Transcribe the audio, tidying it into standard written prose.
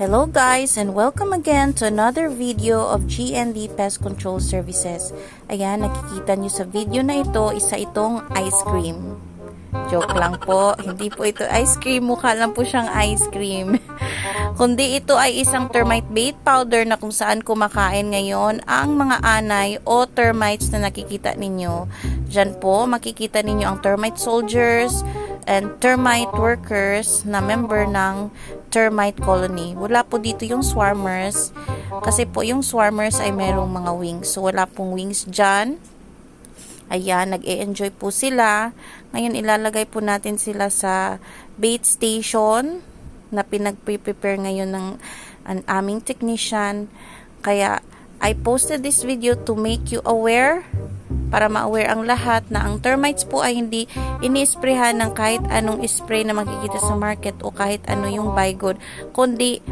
Hello guys and welcome again to another video of GND Pest Control Services. Ayan, nakikita nyo sa video na ito, isa itong ice cream. Joke lang po, hindi po ito ice cream, mukha lang po siyang ice cream. Kundi ito ay isang termite bait powder na kung saan kumakain ngayon ang mga anay o termites na nakikita ninyo. Diyan po makikita ninyo ang termite soldiers and termite workers na member ng termite colony. Wala po dito yung swarmers kasi po yung swarmers ay merong mga wings. So wala pong wings dyan. Ayan, nag-e-enjoy po sila. Ngayon ilalagay po natin sila sa bait station na pinag-prepare ngayon ng ang aming technician. Kaya I posted this video to make you aware, para ma-aware ang lahat na ang termites po ay hindi ini-sprayhan ng kahit anong spray na makikita sa market o kahit ano yung Bigod, kundi